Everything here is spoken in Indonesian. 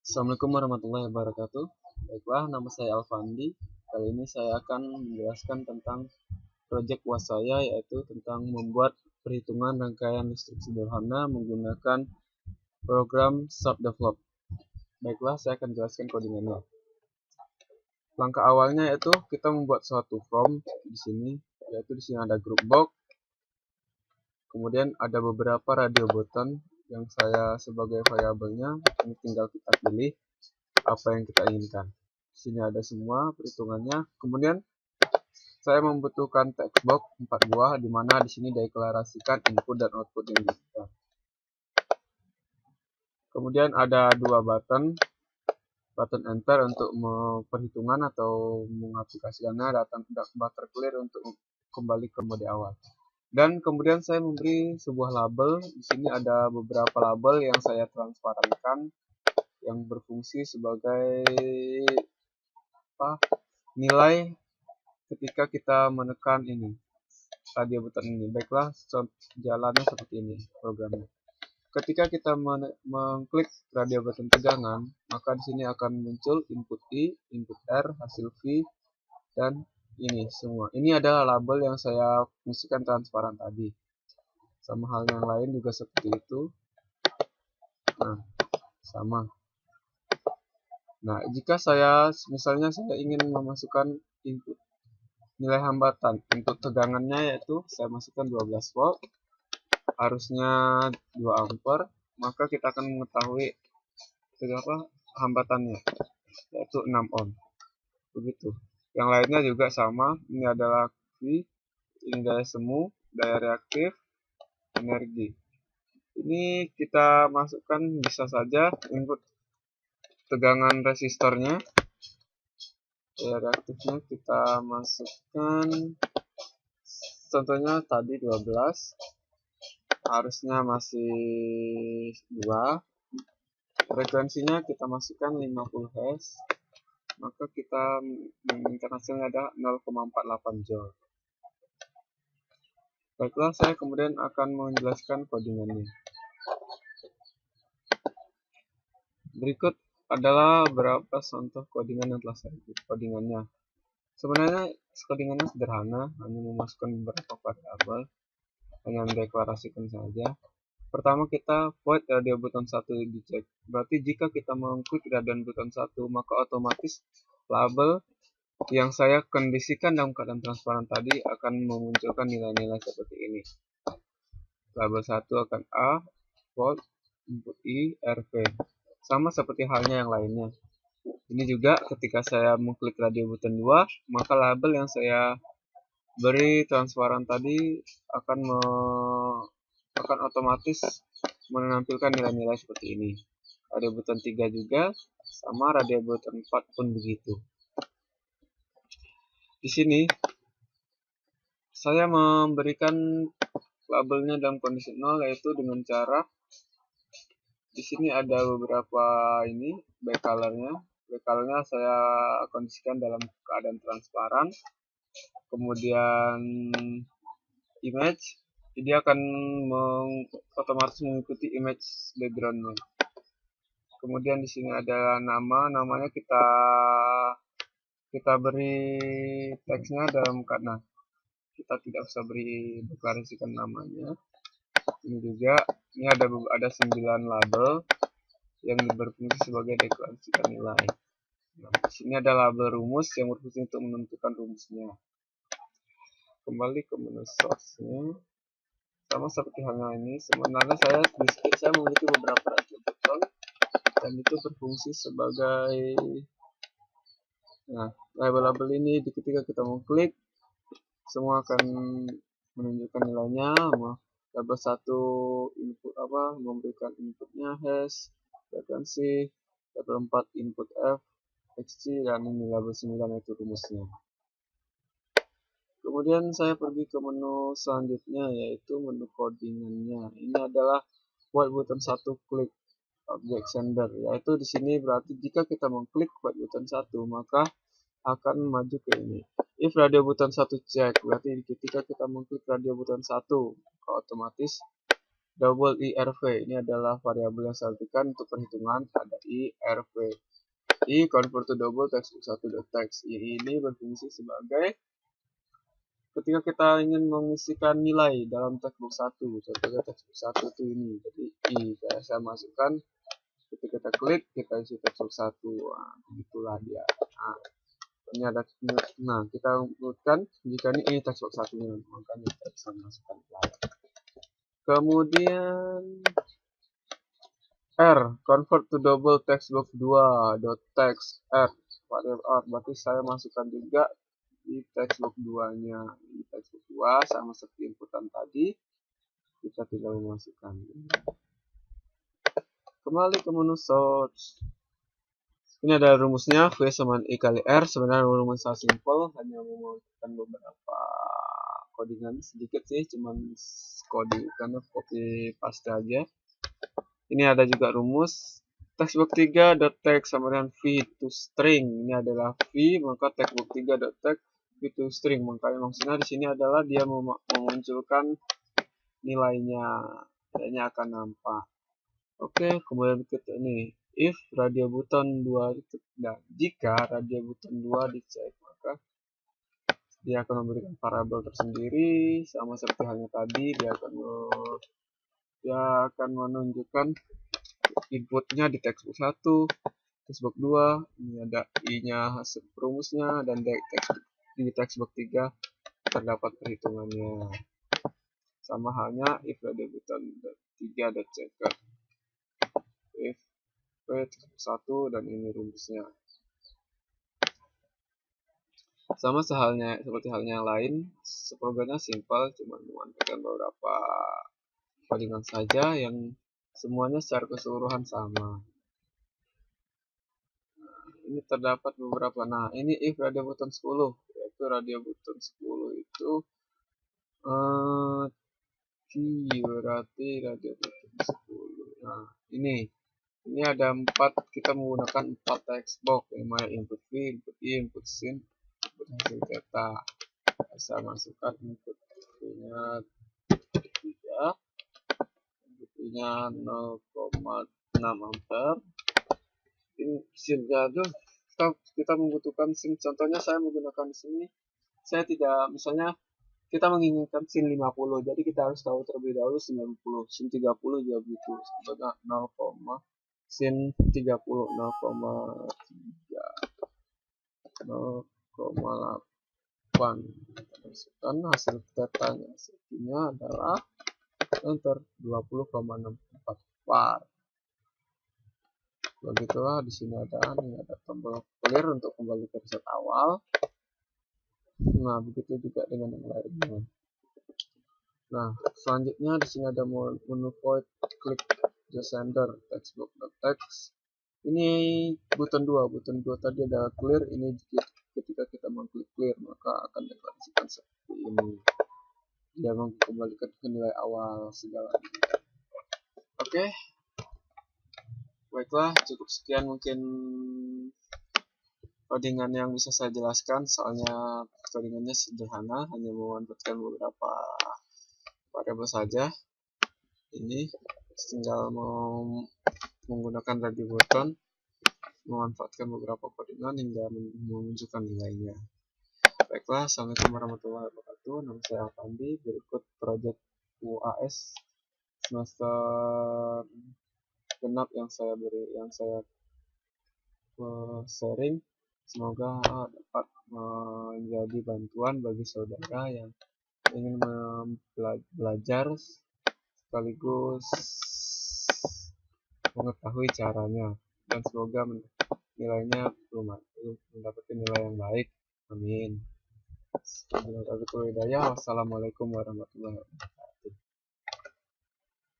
Assalamualaikum warahmatullahi wabarakatuh. Baiklah, nama saya Alfandi. Kali ini saya akan menjelaskan tentang proyek UAS saya, yaitu tentang membuat perhitungan rangkaian listrik sederhana menggunakan program Subdevelop. Baiklah, saya akan jelaskan codingannya. Langkah awalnya yaitu kita membuat suatu form di sini, yaitu di sini ada group box, kemudian ada beberapa radio button yang saya sebagai variabelnya, ini tinggal kita pilih apa yang kita inginkan. Di sini ada semua perhitungannya. Kemudian saya membutuhkan text box 4 buah, di mana di sini deklarasikan input dan output yang diinginkan. Kemudian ada dua button enter untuk perhitungan atau mengaplikasikannya, datang button clear untuk kembali ke mode awal. Dan kemudian saya memberi sebuah label. Di sini ada beberapa label yang saya transparankan yang berfungsi sebagai nilai ketika kita menekan ini radio button ini. Baiklah, jalannya seperti ini programnya. Ketika kita mengklik radio button tegangan, maka di sini akan muncul input I, input R, hasil V, dan ini semua. Ini adalah label yang saya fungsikan transparan tadi. Sama hal yang lain juga seperti itu. Nah, sama. Nah, jika misalnya saya ingin memasukkan input nilai hambatan untuk tegangannya, yaitu saya masukkan 12 volt, arusnya 2 ampere, maka kita akan mengetahui hambatannya, yaitu 6 ohm. Begitu. Yang lainnya juga sama. Ini adalah V, ini daya semu, daya reaktif, energi. Ini kita masukkan bisa saja input tegangan resistornya. Daya reaktifnya kita masukkan, contohnya tadi 12, arusnya masih 2, frekuensinya kita masukkan 50 Hz, maka kita menginginkan hasilnya adalah 0,48 joule. Baiklah, saya kemudian akan menjelaskan codingannya. Berikut adalah beberapa contoh codingan yang telah saya buat. Codingannya sebenarnya codingannya sederhana, hanya memasukkan beberapa variabel, hanya mendeklarasikan saja. Pertama, kita void radio button 1 dicek. Berarti jika kita mengklik radio button 1, maka otomatis label yang saya kondisikan dalam keadaan transparan tadi akan memunculkan nilai-nilai seperti ini. Label 1 akan A, volt, input I, RV. Sama seperti halnya yang lainnya. Ini juga ketika saya mengklik radio button 2, maka label yang saya beri transparan tadi akan otomatis menampilkan nilai-nilai seperti ini. Radio button 3 juga sama, radio button 4 pun begitu. Di sini saya memberikan labelnya dalam kondisi 0, yaitu dengan cara di sini ada beberapa back colornya. Back colornya saya kondisikan dalam keadaan transparan. Kemudian image, dia akan otomatis mengikuti image backgroundnya. Kemudian di sini ada namanya kita beri teksnya dalam karena kita tidak usah beri deklarasikan namanya. Ini juga, ini ada 9 label yang berfungsi sebagai deklarasikan nilai. Nah, di sini ada label rumus yang berfungsi untuk menentukan rumusnya. Kembali ke menu source-nya, sama seperti halnya ini. Sebenarnya saya memiliki beberapa radio button dan itu berfungsi sebagai label-label ini. Ketika kita mengklik, semua akan menunjukkan nilainya. Label 1 input memberikan inputnya hash, frekuensi, label 4 input F, XC, dan ini label 9 itu rumusnya. Kemudian saya pergi ke menu selanjutnya, yaitu menu codingannya. Ini adalah white button 1 klik object sender, yaitu di sini berarti jika kita mengklik white button 1, maka akan maju ke ini. If radio button 1 check, berarti ketika kita mengklik radio button 1, otomatis double IRV ini adalah variabel yang saya berikan untuk perhitungan pada IRV. I convert to double textbook 1.txt. Ini berfungsi sebagai ketika kita ingin mengisikan nilai dalam textbook 1, contohnya textbook 1 itu ini. Jadi I saya masukkan, ketika kita klik kita isi textbook 1. Nah, begitulah dia. Nah, ini ada, nah kita sebutkan jika ini textbook 1-nya, maka kita bisa masukkan ke layar. Kemudian R convert to double textbook 2.text R variable R, berarti saya masukkan juga di textbook 2-nya. Di textbook 2 sama seperti inputan tadi, kita tinggal memasukkan. Kembali ke menu search. Ini ada rumusnya, V sama I kali R. Sebenarnya rumus sangat simple, hanya memasukkan beberapa codingan sedikit sih, cuman coding karena copy paste aja. Ini ada juga rumus textbook 3.text sama dengan v to string. Ini adalah v, maka textbook 3.text v to string. Maka maksudnya di sini adalah dia memunculkan nilainya akan nampak. Oke, kemudian kita ini if radio button 2 itu, nah, jika radio button 2 dicek, maka dia akan memberikan variabel tersendiri sama seperti halnya tadi. Dia akan menunjukkan inputnya di textbook 1, textbook 2, ini ada i-nya hasil rumusnya, dan di textbook 3 terdapat perhitungannya. Sama halnya if radio button 3.checker, if textbook 1, dan ini rumusnya. Sama seperti halnya yang lain, programnya simpel, cuma memanfaatkan beberapa codingan saja yang semuanya secara keseluruhan sama. Nah, ini terdapat beberapa. Nah, ini if radio button 10, yaitu radio button 10 itu berarti radio button 10. Nah, ini ada 4, kita menggunakan 4 text box, yang mana input V, input I, input sin, input hasil data. Saya masukkan input V-nya 3, input I-nya 0,6 ampere. Ini sin-nya itu kita membutuhkan sin, contohnya saya menggunakan di sini, saya tidak, misalnya kita menginginkan sin 50, jadi kita harus tahu terlebih dahulu sin 90, sin 30 juga begitu, contohnya 0, sin 30 0,3 0,8. Masukkan hasil datanya, hasilnya adalah enter 20,64 var. Begitulah, di sini ada tombol clear untuk kembali ke reset awal. Nah, begitu juga dengan yang lainnya. Nah, selanjutnya di sini ada menu void click the sender textbook.text. Ini button 2 tadi adalah clear. Ini ketika kita mengklik clear, maka akan deklarasikan seperti ini. Dia mengembalikan ke nilai awal segalanya. Oke. Baiklah, cukup sekian mungkin codingan yang bisa saya jelaskan, soalnya codingannya sederhana, hanya memanfaatkan beberapa variabel saja. Ini tinggal menggunakan radio button, memanfaatkan beberapa codingan hingga menunjukkan nilainya. Baiklah, assalamualaikum warahmatullahi wabarakatuh. Nama saya Afandi. Berikut project UAS semester genap yang saya sharing. Semoga dapat menjadi bantuan bagi saudara yang ingin belajar sekaligus mengetahui caranya, dan semoga nilainya mendapatkan nilai yang baik. Amin. Wassalamualaikum warahmatullahi wabarakatuh.